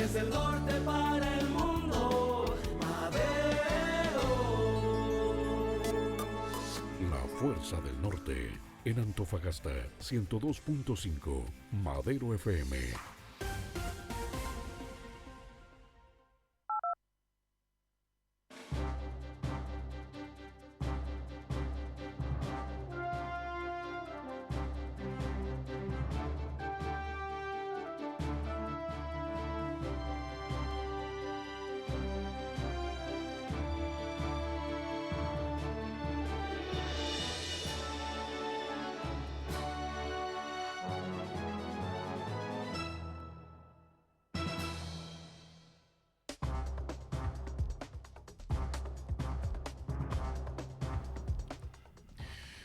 Desde el norte para el mundo, Madero. La Fuerza del Norte, en Antofagasta, 102.5, Madero FM.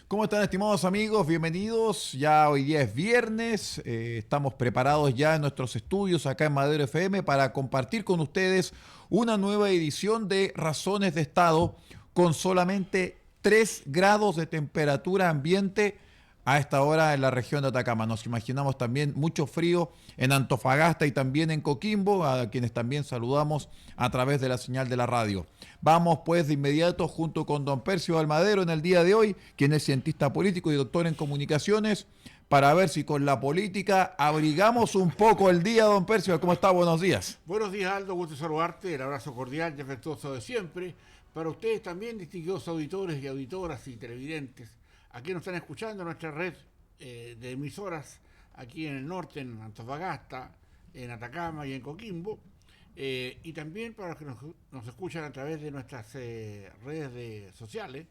¿Cómo están, estimados amigos? Bienvenidos. Ya hoy día es viernes. Estamos preparados ya en nuestros estudios acá en Madero FM para compartir con ustedes una nueva edición de Razones de Estado con solamente 3 grados de temperatura ambiente a esta hora en la región de Atacama. Nos imaginamos también mucho frío en Antofagasta y también en Coquimbo, a quienes también saludamos a través de la señal de la radio. Vamos pues de inmediato junto con don Percio Almadero en el día de hoy, quien es cientista político y doctor en comunicaciones, para ver si con la política abrigamos un poco el día. Don Percio, ¿cómo está? Buenos días. Buenos días, Aldo, gusto saludarte, el abrazo cordial y afectuoso de siempre. Para ustedes también, distinguidos auditores y auditoras y televidentes, aquí nos están escuchando en nuestra red de emisoras, aquí en el norte, en Antofagasta, en Atacama y en Coquimbo, y también para los que nos escuchan a través de nuestras redes sociales,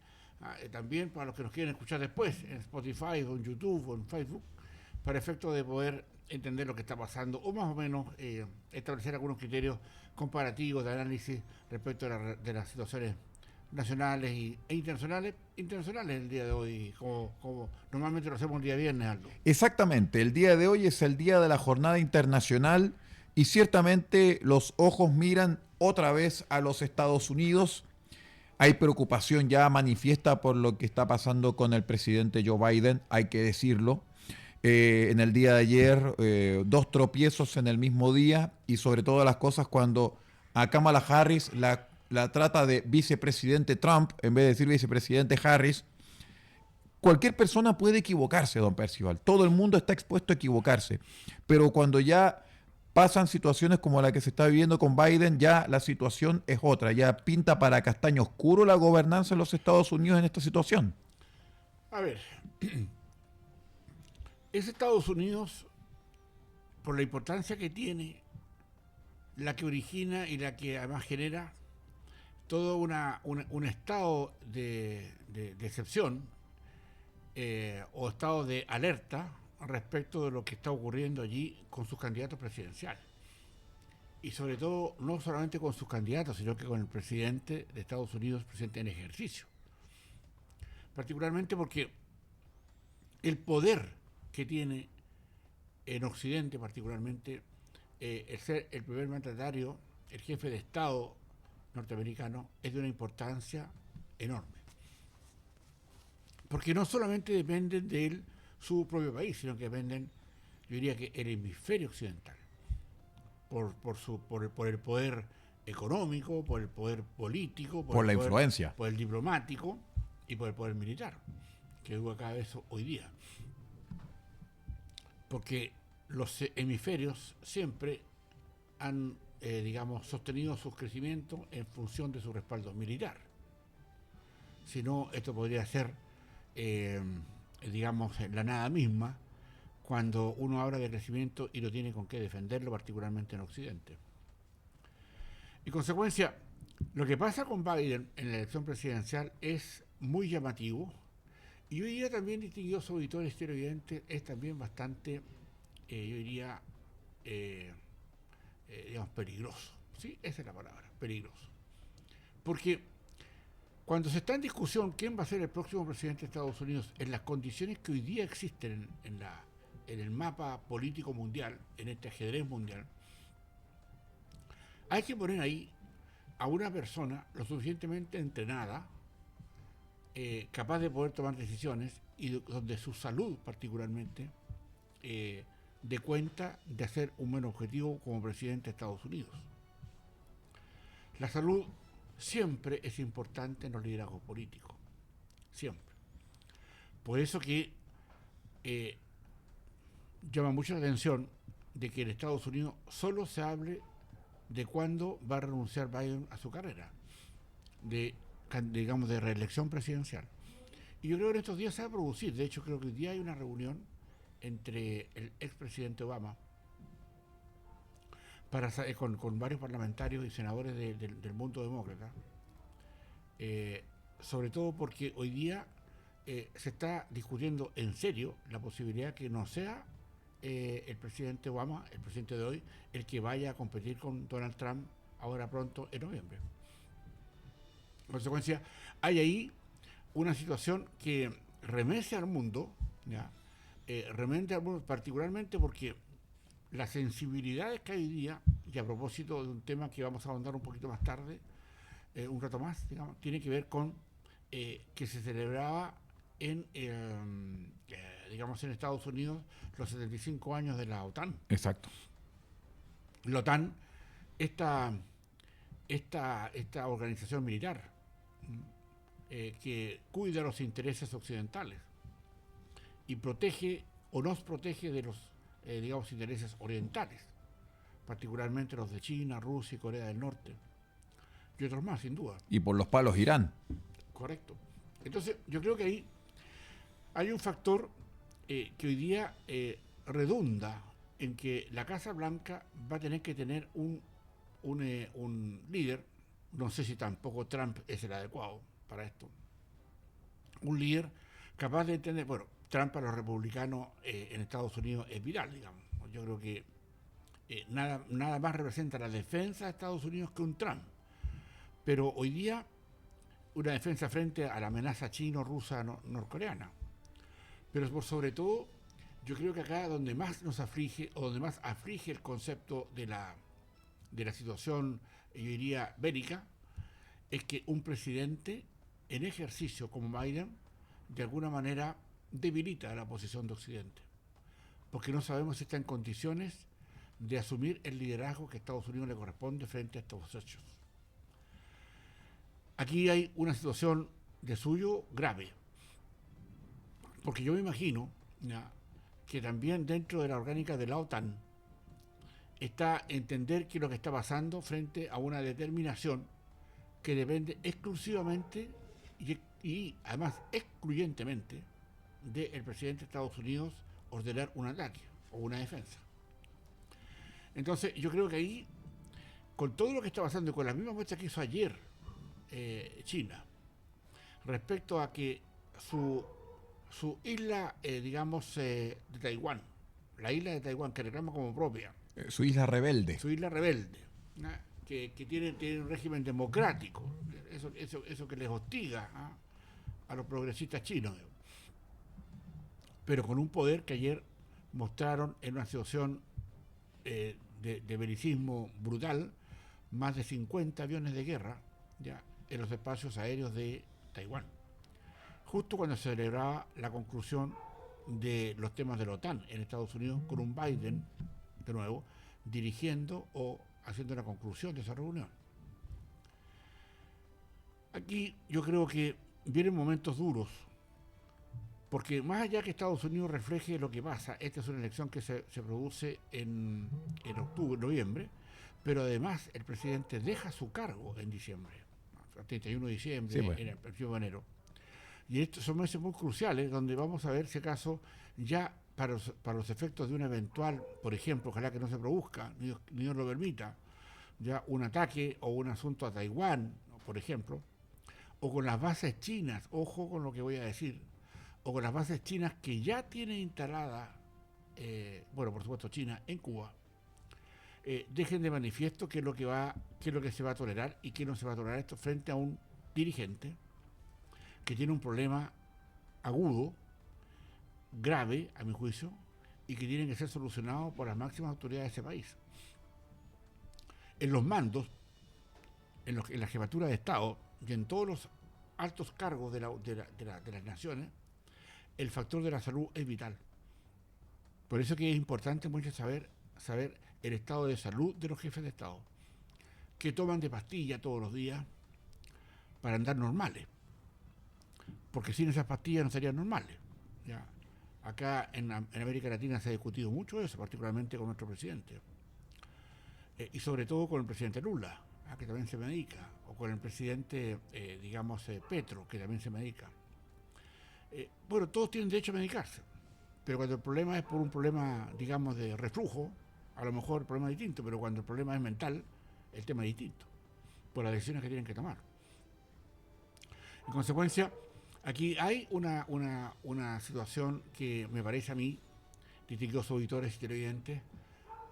también para los que nos quieren escuchar después, en Spotify o en YouTube o en Facebook, para efecto de poder entender lo que está pasando o más o menos establecer algunos criterios comparativos de análisis respecto de las situaciones nacionales e internacionales el día de hoy, como normalmente lo hacemos el día viernes, Aldo. Exactamente, el día de hoy es el día de la jornada internacional y ciertamente los ojos miran otra vez a los Estados Unidos. Hay preocupación ya manifiesta por lo que está pasando con el presidente Joe Biden, hay que decirlo. En el día de ayer, 2 tropiezos en el mismo día y sobre todas las cosas cuando a Kamala Harris la trata de vicepresidente Trump, en vez de decir vicepresidente Harris. Cualquier persona puede equivocarse, don Percival. Todo el mundo está expuesto a equivocarse. Pero cuando ya pasan situaciones como la que se está viviendo con Biden, ya la situación es otra. Ya pinta para castaño oscuro la gobernanza en los Estados Unidos en esta situación. A ver, es Estados Unidos, por la importancia que tiene, la que origina y la que además genera todo un estado de excepción o estado de alerta respecto de lo que está ocurriendo allí con sus candidatos presidenciales. Y sobre todo, no solamente con sus candidatos, sino que con el presidente de Estados Unidos, presidente en ejercicio. Particularmente porque el poder que tiene en Occidente, particularmente, el ser el primer mandatario, el jefe de Estado norteamericano, es de una importancia enorme. Porque no solamente dependen de él su propio país, sino que dependen, yo diría que el hemisferio occidental, por el poder económico, por el poder político, por la influencia, por el diplomático y por el poder militar, que hubo cada vez hoy día. Porque los hemisferios siempre han sostenido su crecimiento en función de su respaldo militar. Si no, esto podría ser, la nada misma, cuando uno habla de crecimiento y no tiene con qué defenderlo, particularmente en Occidente. En consecuencia, lo que pasa con Biden en la elección presidencial es muy llamativo, y hoy día también, distinguidos auditores televidentes, es también bastante, peligroso. ¿Sí? Esa es la palabra, peligroso. Porque cuando se está en discusión quién va a ser el próximo presidente de Estados Unidos, en las condiciones que hoy día existen en el mapa político mundial, en este ajedrez mundial, hay que poner ahí a una persona lo suficientemente entrenada, capaz de poder tomar decisiones y donde su salud particularmente dé cuenta de hacer un buen objetivo como presidente de Estados Unidos. La salud siempre es importante en los liderazgos políticos, siempre. Por eso que llama mucho la atención de que en Estados Unidos solo se hable de cuándo va a renunciar Biden a su carrera, digamos, de reelección presidencial. Y yo creo que en estos días se va a producir, de hecho creo que hoy día hay una reunión entre el expresidente Obama con varios parlamentarios y senadores del mundo demócrata, sobre todo porque hoy día se está discutiendo en serio la posibilidad que no sea el presidente Obama, el presidente de hoy, el que vaya a competir con Donald Trump ahora pronto en noviembre. En consecuencia, hay ahí una situación que remece al mundo, ¿ya? Remete al mundo particularmente porque las sensibilidades que hay hoy día, y a propósito de un tema que vamos a ahondar un poquito más tarde, un rato más, digamos, tiene que ver con que se celebraba digamos, en Estados Unidos los 75 años de la OTAN. Exacto. La OTAN, esta organización militar que cuida los intereses occidentales y protege o nos protege de los, digamos, intereses orientales, particularmente los de China, Rusia y Corea del Norte, y otros más, sin duda. Y por los palos Irán. Correcto. Entonces, yo creo que ahí hay un factor que hoy día redunda en que la Casa Blanca va a tener que tener un líder, no sé si tampoco Trump es el adecuado para esto, un líder capaz de entender, bueno, Trump para los republicanos en Estados Unidos es viral, digamos. Yo creo que nada más representa la defensa de Estados Unidos que un Trump. Pero hoy día una defensa frente a la amenaza chino-rusa norcoreana. Pero por sobre todo, yo creo que acá donde más nos aflige, o donde más aflige el concepto de la situación, yo diría, bélica, es que un presidente en ejercicio como Biden, de alguna manera, debilita la posición de Occidente. Porque no sabemos si está en condiciones de asumir el liderazgo que a Estados Unidos le corresponde frente a estos hechos. Aquí hay una situación de suyo grave, porque yo me imagino que también dentro de la orgánica de la OTAN está entender qué es lo que está pasando frente a una determinación que depende exclusivamente y además excluyentemente del presidente de Estados Unidos ordenar un ataque o una defensa. Entonces yo creo que ahí, con todo lo que está pasando y con la misma muestra que hizo ayer China respecto a que su isla, digamos, de Taiwán, la isla de Taiwán que reclama como propia, Su isla rebelde. ¿no? que tiene un régimen democrático, eso que les hostiga a los progresistas chinos, pero con un poder que ayer mostraron en una situación de belicismo brutal, más de 50 aviones de guerra ya en los espacios aéreos de Taiwán, justo cuando se celebraba la conclusión de los temas de la OTAN en Estados Unidos, con un Biden, de nuevo, dirigiendo o haciendo la conclusión de esa reunión. Aquí yo creo que vienen momentos duros, porque más allá que Estados Unidos refleje lo que pasa, esta es una elección que se produce en octubre, noviembre, pero además el presidente deja su cargo en diciembre, el 31 de diciembre, sí, pues, en el 1 de enero. Y estos son meses muy cruciales donde vamos a ver si acaso ya para los efectos de un eventual, por ejemplo, ojalá que no se produzca, ni Dios lo permita, ya un ataque o un asunto a Taiwán, por ejemplo, o con las bases chinas, ojo con lo que voy a decir, o con las bases chinas que ya tiene instalada, bueno, por supuesto China, en Cuba, dejen de manifiesto qué es lo que se va a tolerar y qué no se va a tolerar esto frente a un dirigente que tiene un problema agudo, grave, a mi juicio, y que tiene que ser solucionado por las máximas autoridades de ese país. En los mandos, en la jefatura de Estado y en todos los altos cargos de las naciones, el factor de la salud es vital. Por eso que es importante mucho saber el estado de salud de los jefes de Estado, que toman de pastilla todos los días para andar normales, porque sin esas pastillas no serían normales. ¿Ya? Acá en América Latina se ha discutido mucho eso, particularmente con nuestro presidente, y sobre todo con el presidente Lula, que también se medica, o con el presidente, Petro, que también se medica. Bueno, todos tienen derecho a medicarse, pero cuando el problema es por un problema, digamos, de reflujo, a lo mejor el problema es distinto, pero cuando el problema es mental, el tema es distinto, por las decisiones que tienen que tomar. En consecuencia, aquí hay una situación que me parece a mí, distinguidos auditores y televidentes,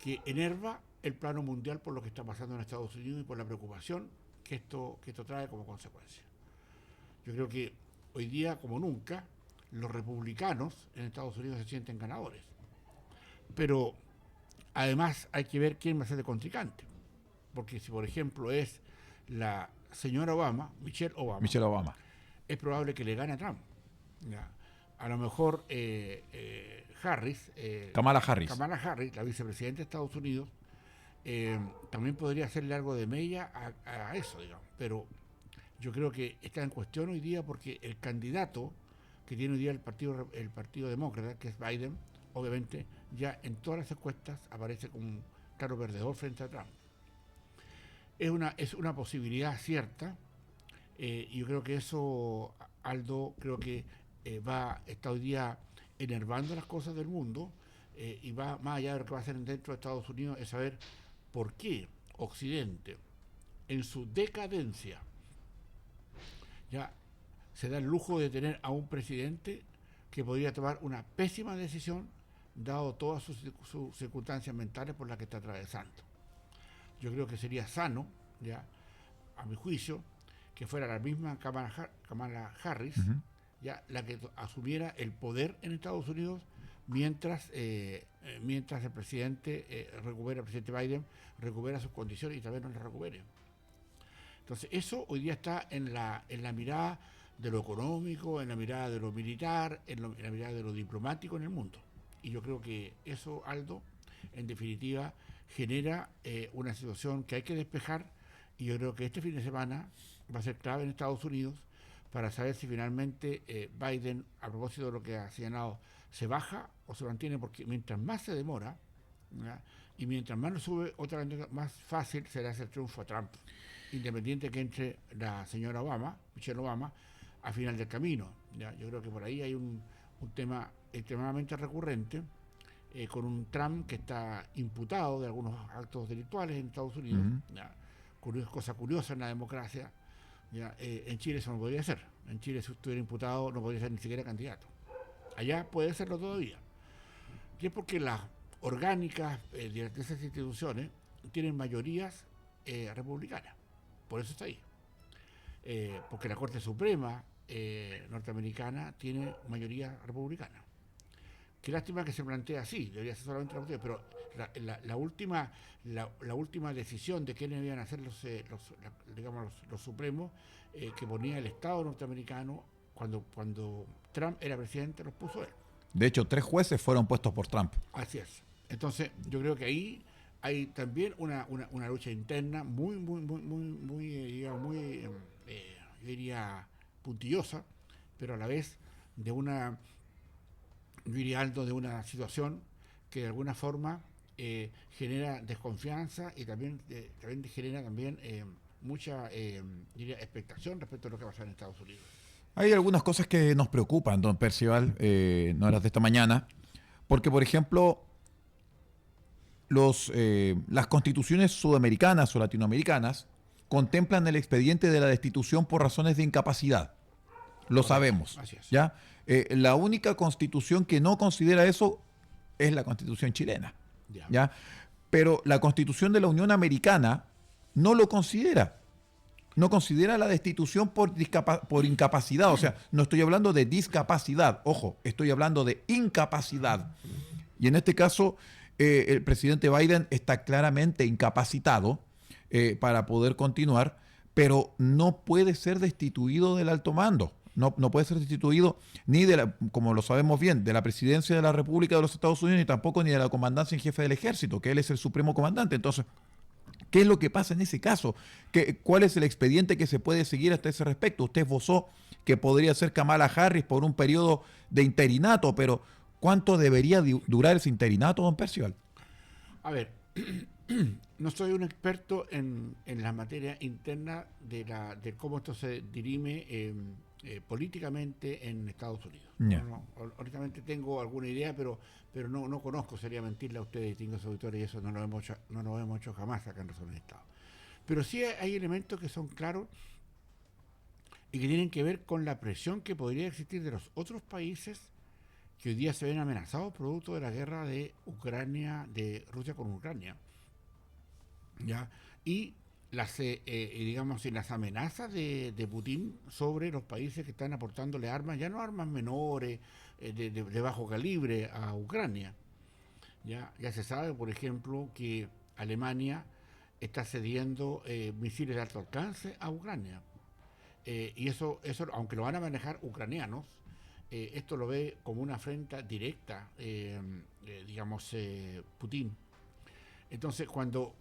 que enerva el plano mundial por lo que está pasando en Estados Unidos y por la preocupación que esto trae como consecuencia. Yo creo que hoy día, como nunca, los republicanos en Estados Unidos se sienten ganadores. Pero además hay que ver quién va a ser el contrincante. Porque si, por ejemplo, es la señora Obama, Michelle Obama, es probable que le gane a Trump. ¿Ya? A lo mejor Kamala Harris, la vicepresidenta de Estados Unidos, también podría hacerle algo de mella a eso, digamos. Pero yo creo que está en cuestión hoy día porque el candidato que tiene hoy día el partido demócrata, que es Biden, obviamente ya en todas las encuestas aparece como un claro perdedor frente a Trump. Es una posibilidad cierta, y yo creo que eso, Aldo, está hoy día enervando las cosas del mundo, y va más allá de lo que va a hacer dentro de Estados Unidos, es saber por qué Occidente, en su decadencia, ya se da el lujo de tener a un presidente que podría tomar una pésima decisión dado todas sus circunstancias mentales por las que está atravesando. Yo creo que sería sano, ya, a mi juicio, que fuera la misma Kamala Harris, ya, la que asumiera el poder en Estados Unidos mientras el presidente el presidente Biden recupera sus condiciones y tal vez no las recupere. Entonces eso hoy día está en la mirada de lo económico, en la mirada de lo militar, en la mirada de lo diplomático en el mundo. Y yo creo que eso, Aldo, en definitiva, genera una situación que hay que despejar, y yo creo que este fin de semana va a ser clave en Estados Unidos para saber si finalmente Biden, a propósito de lo que ha señalado, se baja o se mantiene, porque mientras más se demora, ¿ya? Y mientras más lo sube, otra vez más fácil será el triunfo a Trump, independiente que entre la señora Obama, Michelle Obama, al final del camino. ¿Ya? Yo creo que por ahí hay un tema extremadamente recurrente, con un Trump que está imputado de algunos actos delictuales en Estados Unidos. ¿Ya? Cosa curiosa en la democracia. ¿Ya? En Chile eso no podría ser. En Chile, si estuviera imputado, no podría ser ni siquiera candidato. Allá puede serlo todavía. Y es porque las orgánicas de esas instituciones tienen mayorías republicanas. Por eso está ahí. Porque la Corte Suprema norteamericana tiene mayoría republicana. Qué lástima que se plantea así, debería ser solamente la última, pero la última decisión de quiénes debían hacer los supremos, que ponía el Estado norteamericano cuando Trump era presidente, los puso él. De hecho, 3 jueces fueron puestos por Trump. Así es. Entonces, yo creo que ahí hay también una lucha interna muy yo diría, puntillosa, pero a la vez de una situación que de alguna forma genera desconfianza y también genera mucha expectación respecto a lo que va a pasar en Estados Unidos. Hay algunas cosas que nos preocupan, don Percival, no eras de esta mañana, porque, por ejemplo, las constituciones sudamericanas o latinoamericanas contemplan el expediente de la destitución por razones de incapacidad. Lo sabemos. Así es. ¿Ya? La única constitución que no considera eso es la constitución chilena. ¿Ya? Pero la constitución de la Unión Americana no lo considera. No considera la destitución por incapacidad. O sea, no estoy hablando de discapacidad. Ojo, estoy hablando de incapacidad. Y en este caso, el presidente Biden está claramente incapacitado para poder continuar, pero no puede ser destituido del alto mando. no puede ser destituido ni como lo sabemos bien, de la presidencia de la República de los Estados Unidos, ni tampoco ni de la comandancia en jefe del ejército, que él es el supremo comandante. Entonces, ¿qué es lo que pasa en ese caso? ¿Cuál es el expediente que se puede seguir hasta ese respecto? Usted esbozó que podría ser Kamala Harris por un periodo de interinato, pero ¿cuánto debería durar ese interinato, don Percival? A ver, no soy un experto en la materia interna de cómo esto se dirime políticamente en Estados Unidos. Ya. Honestamente tengo alguna idea, pero no conozco, sería mentirle a ustedes, distinguidos auditores, y eso no lo hemos hecho jamás acá en Razón del Estado. Pero sí hay elementos que son claros y que tienen que ver con la presión que podría existir de los otros países que hoy día se ven amenazados producto de la guerra de Rusia con Ucrania, ¿ya? Y digamos, y las amenazas de Putin sobre los países que están aportándole armas, ya no armas menores, de bajo calibre a Ucrania. Ya se sabe, por ejemplo, que Alemania está cediendo misiles de alto alcance a Ucrania. Y eso, aunque lo van a manejar ucranianos, esto lo ve como una afrenta directa, digamos, Putin. Entonces, cuando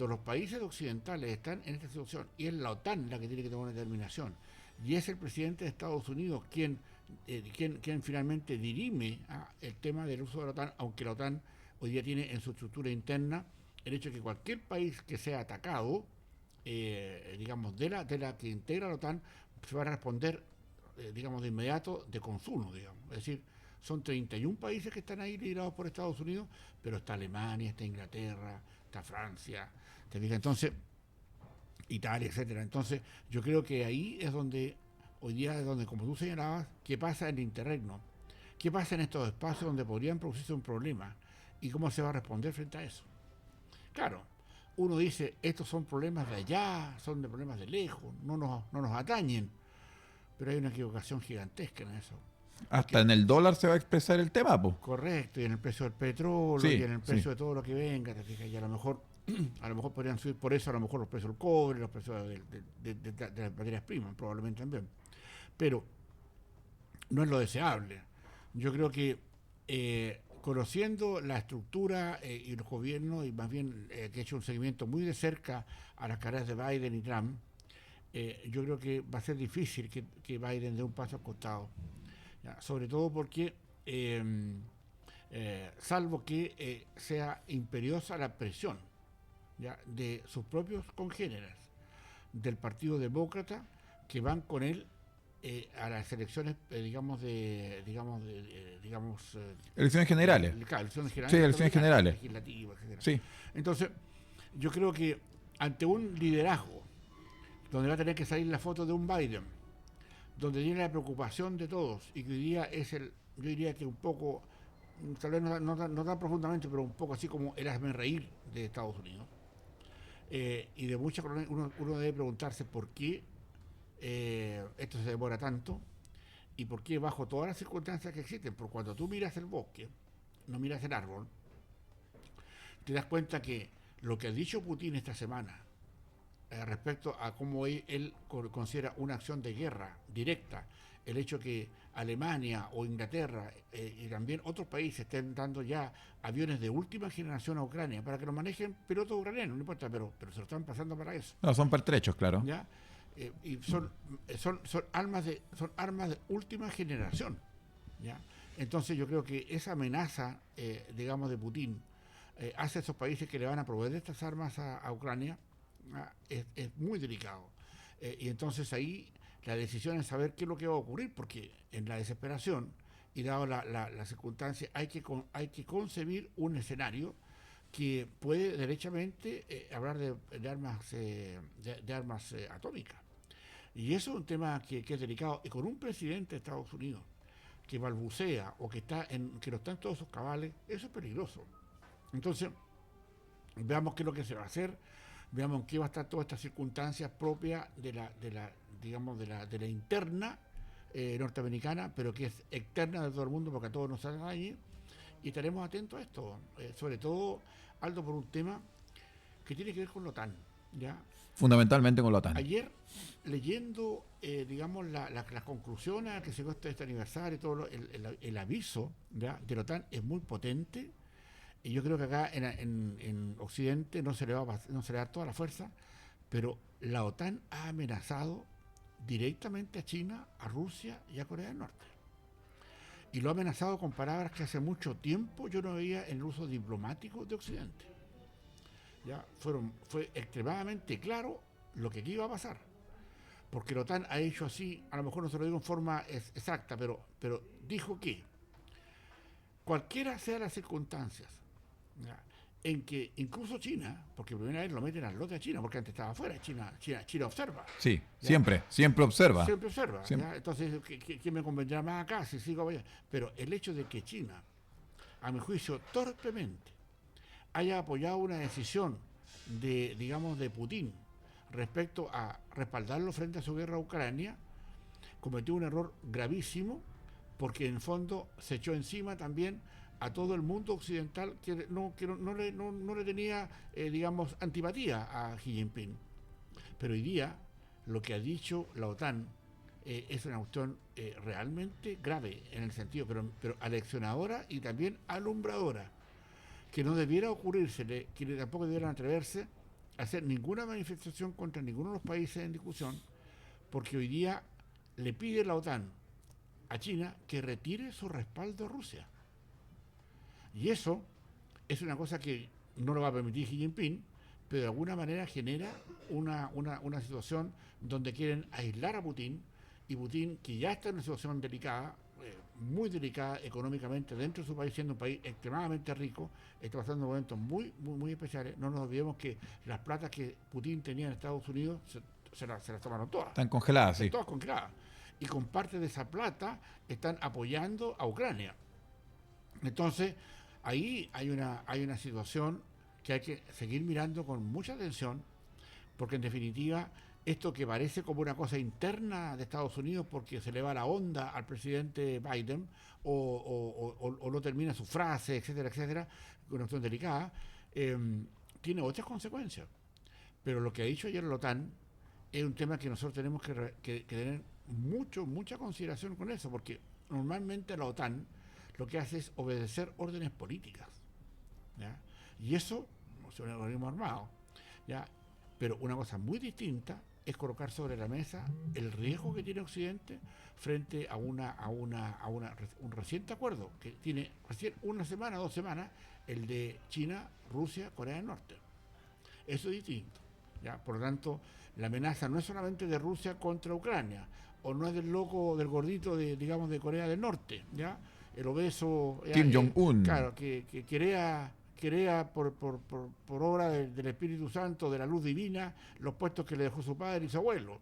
los países occidentales están en esta situación, y es la OTAN la que tiene que tomar una determinación, y es el presidente de Estados Unidos quien finalmente dirime el tema del uso de la OTAN, aunque la OTAN hoy día tiene en su estructura interna el hecho de que cualquier país que sea atacado, digamos, de la que integra la OTAN, se va a responder, digamos, de inmediato de consumo, digamos. Es decir, son 31 países que están ahí liderados por Estados Unidos, pero está Alemania, está Inglaterra, está Francia, ¿te fijas? Entonces, Italia, etcétera. Entonces, yo creo que ahí es donde, hoy día es donde, como tú señalabas, ¿qué pasa en el interregno? ¿Qué pasa en estos espacios donde podrían producirse un problema? ¿Y cómo se va a responder frente a eso? Claro, uno dice, estos son problemas de allá, son de problemas de lejos, no nos atañen, pero hay una equivocación gigantesca en eso. Hasta en el dólar se va a expresar el tema, pues. Correcto, y en el precio del petróleo, Sí, y en el precio sí. de todo lo que venga, te fijas, y a lo mejor podrían subir por eso, a lo mejor los precios del cobre, los precios de las materias primas, probablemente también. Pero no es lo deseable. Yo creo que conociendo la estructura y los gobiernos, y más bien que he hecho un seguimiento muy de cerca a las carreras de Biden y Trump, yo creo que va a ser difícil que Biden dé un paso al costado. ¿Ya? Sobre todo porque, salvo que sea imperiosa la presión, ¿ya?, de sus propios congéneres del Partido Demócrata que van con él a las elecciones, Elecciones generales. Elecciones generales. Sí, elecciones generales. Legislativas, etcétera. Sí. Entonces, yo creo que ante un liderazgo donde va a tener que salir la foto de un Biden, donde tiene la preocupación de todos, y que hoy día yo diría que un poco, tal vez no tan profundamente, pero un poco así como el hazmerreír de Estados Unidos. Y de mucha uno debe preguntarse por qué esto se demora tanto y por qué bajo todas las circunstancias que existen. Porque cuando tú miras el bosque, no miras el árbol, te das cuenta que lo que ha dicho Putin esta semana respecto a cómo él considera una acción de guerra directa, el hecho que Alemania o Inglaterra y también otros países estén dando ya aviones de última generación a Ucrania para que lo manejen pilotos ucranianos, no importa, pero se lo están pasando para eso. No, son pertrechos, claro. ¿Ya? Y son armas de última generación, ¿ya? Entonces yo creo que esa amenaza, digamos, de Putin hacia esos países que le van a proveer estas armas a Ucrania es muy delicado. Y entonces ahí la decisión es saber qué es lo que va a ocurrir, porque en la desesperación y dado la circunstancia hay que concebir un escenario que puede derechamente hablar de armas atómicas. Y eso es un tema que es delicado. Y con un presidente de Estados Unidos que balbucea o que no está en todos sus cabales, eso es peligroso. Entonces, veamos qué es lo que se va a hacer, veamos en qué va a estar todas estas circunstancias propias de la interna norteamericana, pero que es externa de todo el mundo porque a todos nos hace daño. Y estaremos atentos a esto, sobre todo, Aldo, por un tema que tiene que ver con la OTAN. ¿ya? Fundamentalmente con la OTAN. Ayer, leyendo, digamos, las conclusiones a que se dio este aniversario, todo el aviso, ¿ya?, de la OTAN es muy potente, y yo creo que acá en Occidente no se le va a dar toda la fuerza, pero la OTAN ha amenazado directamente a China, a Rusia y a Corea del Norte. Y lo ha amenazado con palabras que hace mucho tiempo yo no veía en el uso diplomático de Occidente. Ya fue extremadamente claro lo que aquí iba a pasar. Porque la OTAN ha hecho así, a lo mejor no se lo digo en forma exacta, pero dijo que cualquiera sean las circunstancias, ¿ya?, en que incluso China, porque por primera vez lo meten al lote a China, porque antes estaba afuera, China observa. Sí, ¿ya? siempre observa. Siempre observa. Siempre. ¿Ya? Entonces, ¿quién me convendrá más acá si sigo allá? Pero el hecho de que China, a mi juicio, torpemente, haya apoyado una decisión de Putin respecto a respaldarlo frente a su guerra a Ucrania, cometió un error gravísimo, porque en el fondo se echó encima también a todo el mundo occidental que no le tenía, digamos, antipatía a Xi Jinping. Pero hoy día lo que ha dicho la OTAN es una cuestión realmente grave en el sentido, pero aleccionadora y también alumbradora, que no debiera ocurrírsele, que tampoco debieran atreverse a hacer ninguna manifestación contra ninguno de los países en discusión, porque hoy día le pide la OTAN a China que retire su respaldo a Rusia. Y eso es una cosa que no lo va a permitir Xi Jinping, pero de alguna manera genera una situación donde quieren aislar a Putin, y Putin, que ya está en una situación delicada, muy delicada económicamente dentro de su país, siendo un país extremadamente rico, está pasando momentos muy, muy, muy especiales. No nos olvidemos que las platas que Putin tenía en Estados Unidos se las tomaron todas. Están congeladas, Están sí. todas congeladas. Y con parte de esa plata están apoyando a Ucrania. Entonces, ahí hay una situación que hay que seguir mirando con mucha atención, porque en definitiva esto que parece como una cosa interna de Estados Unidos porque se le va la onda al presidente Biden o no termina su frase, etcétera, etcétera, una cuestión delicada, tiene otras consecuencias. Pero lo que ha dicho ayer la OTAN es un tema que nosotros tenemos que tener mucha consideración con eso, porque normalmente la OTAN lo que hace es obedecer órdenes políticas, ¿ya? Y eso es un organismo armado, ¿ya? Pero una cosa muy distinta es colocar sobre la mesa el riesgo que tiene Occidente frente a un reciente acuerdo que tiene recién 1 semana, 2 semanas, el de China, Rusia, Corea del Norte. Eso es distinto, ¿ya? Por lo tanto, la amenaza no es solamente de Rusia contra Ucrania, o no es del loco, del gordito de Corea del Norte, ¿ya? El obeso Kim Jong-un. Claro, que crea por obra del Espíritu Santo, de la luz divina, los puestos que le dejó su padre y su abuelo.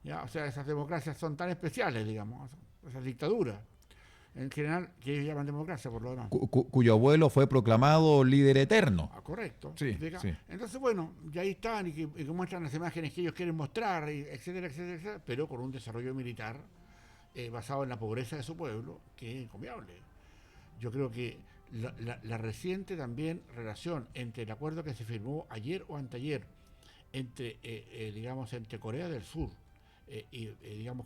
¿Ya? O sea, esas democracias son tan especiales, digamos, esas dictaduras, en general, que ellos llaman democracia por lo demás. Cuyo abuelo fue proclamado líder eterno. Ah, correcto. Sí, sí. Entonces, bueno, ya ahí están y que muestran las imágenes que ellos quieren mostrar, etcétera, etcétera, etcétera, pero con un desarrollo militar basado en la pobreza de su pueblo, que es encomiable. Yo creo que la reciente también relación entre el acuerdo que se firmó ayer o anteayer entre Corea del Sur y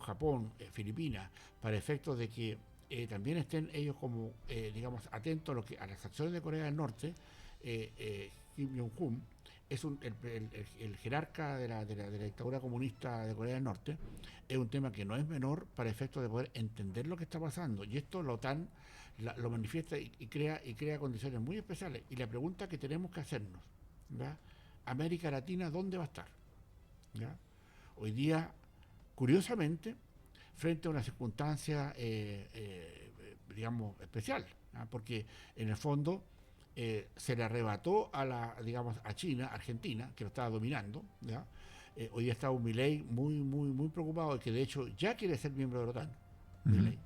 Japón, Filipinas, para efectos de que también estén ellos como atentos a las acciones de Corea del Norte. Kim Jong-un es el jerarca de la dictadura comunista de Corea del Norte. Es un tema que no es menor para efectos de poder entender lo que está pasando, y esto la OTAN lo manifiesta y crea condiciones muy especiales. Y la pregunta que tenemos que hacernos, ¿verdad? América Latina, ¿dónde va a estar? ¿Ya? Hoy día, curiosamente, frente a una circunstancia especial, ¿ya? Porque en el fondo se le arrebató a China, Argentina, que lo estaba dominando, ¿ya? Hoy día está un Milei muy preocupado, que de hecho ya quiere ser miembro de la OTAN. Milei.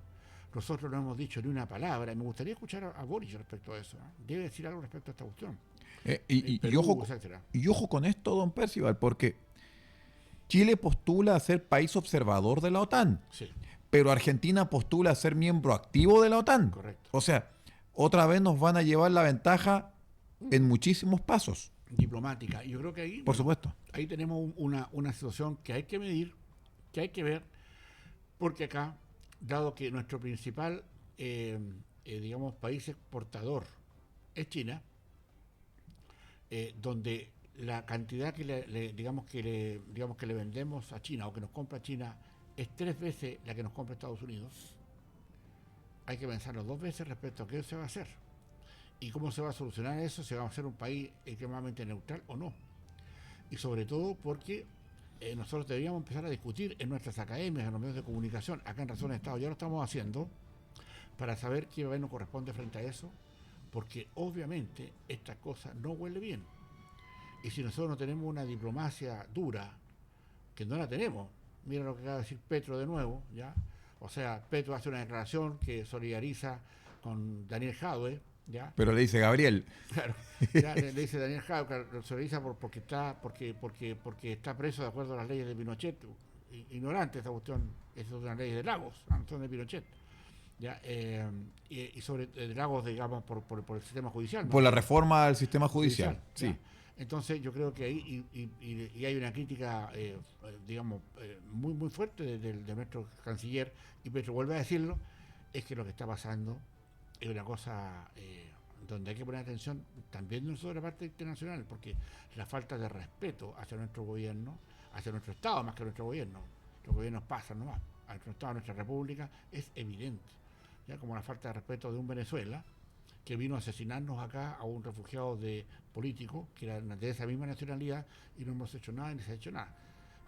Nosotros no hemos dicho ni una palabra, y me gustaría escuchar a Boris respecto a eso, ¿eh? Debe decir algo respecto a esta cuestión. Y ojo con esto, don Percival, porque Chile postula a ser país observador de la OTAN, Sí, pero Argentina postula a ser miembro activo de la OTAN. correcto. O sea, otra vez nos van a llevar la ventaja en muchísimos pasos. diplomática. Y yo creo que ahí, Por supuesto. ahí tenemos una situación que hay que medir, que hay que ver, porque acá, dado que nuestro principal, digamos, país exportador es China, donde la cantidad que digamos que le vendemos a China o que nos compra China es 3 veces la que nos compra Estados Unidos, hay que pensarlo 2 veces respecto a qué se va a hacer y cómo se va a solucionar eso, si vamos a ser un país extremadamente neutral o no. Y sobre todo porque nosotros deberíamos empezar a discutir en nuestras academias, en los medios de comunicación, acá en Razón de Estado, ya lo estamos haciendo, para saber qué nos corresponde frente a eso, porque obviamente esta cosa no huele bien. Y si nosotros no tenemos una diplomacia dura, que no la tenemos, mira lo que acaba de decir Petro de nuevo, ¿ya? O sea, Petro hace una declaración que solidariza con Daniel Jadwe, ¿ya? Pero le dice Gabriel. Claro, ya le dice Daniel Jadwe que lo solidariza porque está preso de acuerdo a las leyes de Pinochet. Ignorante esta cuestión, es una ley de Lagos, no son de Pinochet. Ya, y sobre Lagos, digamos, por el sistema judicial, ¿no? Por la reforma del sistema judicial. ¿ya? Sí. Entonces yo creo que ahí y hay una crítica, digamos, muy muy fuerte de nuestro canciller, y Petro vuelve a decirlo, es que lo que está pasando es una cosa donde hay que poner atención también no solo la parte internacional, porque la falta de respeto hacia nuestro gobierno, hacia nuestro Estado más que nuestro gobierno, los gobiernos pasan nomás, a nuestro Estado, a nuestra República, es evidente, ya como la falta de respeto de un Venezuela que vino a asesinarnos acá a un refugiado político que era de esa misma nacionalidad, y no hemos hecho nada ni se ha hecho nada.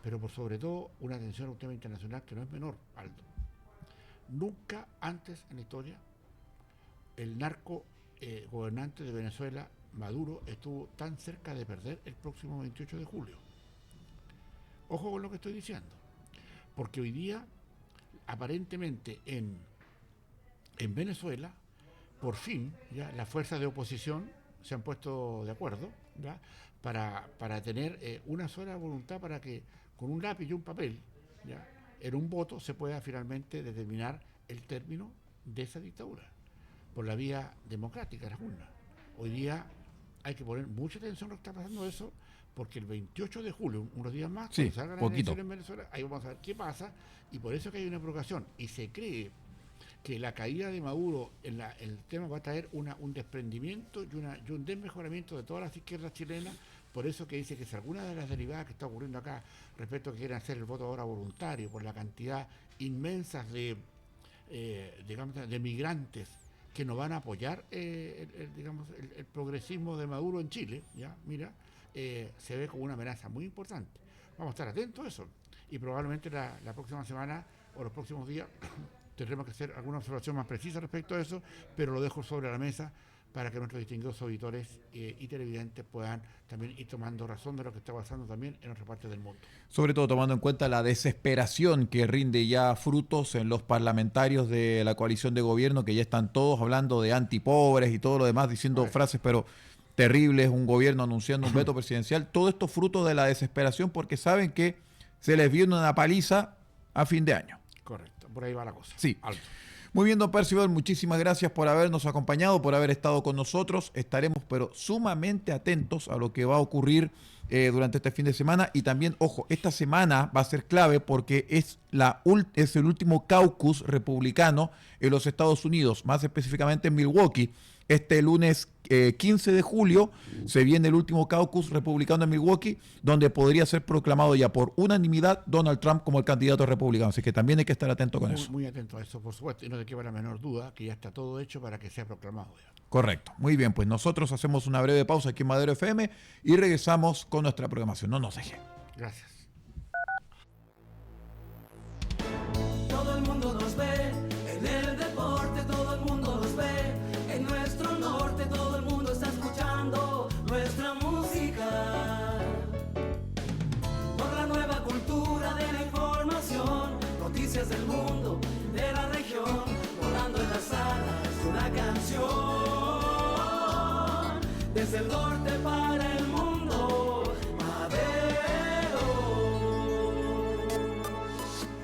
Pero por sobre todo una atención a un tema internacional que no es menor, Aldo. Nunca antes en la historia el narco gobernante de Venezuela, Maduro, estuvo tan cerca de perder el próximo 28 de julio. Ojo con lo que estoy diciendo, porque hoy día aparentemente en Venezuela, por fin, ya las fuerzas de oposición se han puesto de acuerdo, ¿ya? para tener una sola voluntad, para que con un lápiz y un papel, ¿ya? en un voto se pueda finalmente determinar el término de esa dictadura por la vía democrática, las urnas. Hoy día hay que poner mucha atención a lo que está pasando eso, porque el 28 de julio, unos días más, Sí, cuando salgan las poquito. elecciones en Venezuela, ahí vamos a ver qué pasa, y por eso que hay una provocación, y se cree que la caída de Maduro en el tema va a traer un desprendimiento y un desmejoramiento de todas las izquierdas chilenas. Por eso que dice que si alguna de las derivadas que está ocurriendo acá respecto a que quieren hacer el voto ahora voluntario por la cantidad inmensa de migrantes que no van a apoyar el progresismo de Maduro en Chile, ya mira, se ve como una amenaza muy importante. Vamos a estar atentos a eso, y probablemente la próxima semana o los próximos días tendremos que hacer alguna observación más precisa respecto a eso, pero lo dejo sobre la mesa para que nuestros distinguidos auditores y televidentes puedan también ir tomando razón de lo que está pasando también en otras partes del mundo. Sobre todo tomando en cuenta la desesperación que rinde ya frutos en los parlamentarios de la coalición de gobierno, que ya están todos hablando de antipobres y todo lo demás, diciendo frases pero terribles, un gobierno anunciando un veto presidencial. Todo esto fruto de la desesperación, porque saben que se les viene una paliza a fin de año. Correcto, por ahí va la cosa. Sí. Alto. Muy bien, don Percival, muchísimas gracias por habernos acompañado, por haber estado con nosotros. Estaremos pero sumamente atentos a lo que va a ocurrir durante este fin de semana. Y también, ojo, esta semana va a ser clave porque es el último caucus republicano en los Estados Unidos, más específicamente en Milwaukee. Este lunes 15 de julio se viene el último caucus republicano en Milwaukee, donde podría ser proclamado ya por unanimidad Donald Trump como el candidato republicano. Así que también hay que estar atento con eso. Muy atento a eso, por supuesto, y no te queda la menor duda que ya está todo hecho para que sea proclamado ya. Correcto. Muy bien, pues nosotros hacemos una breve pausa aquí en Madero FM y regresamos con nuestra programación. No nos dejen. Gracias. Todo el mundo nos ve en el deporte, todo el mundo nos ve en nuestro norte, todo el mundo está escuchando nuestra música. Por la nueva cultura de la información, noticias del mundo, de la región, volando en las alas de una canción. Desde el norte para el mundo, Madero.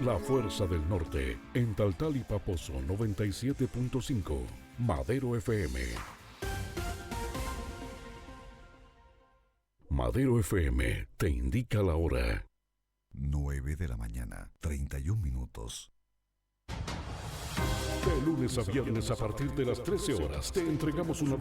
La Fuerza del Norte, en Taltal y Paposo 97.5, Madero FM. Madero FM te indica la hora. 9 de la mañana, 31 minutos. De lunes a viernes a partir de las 13 horas te entregamos una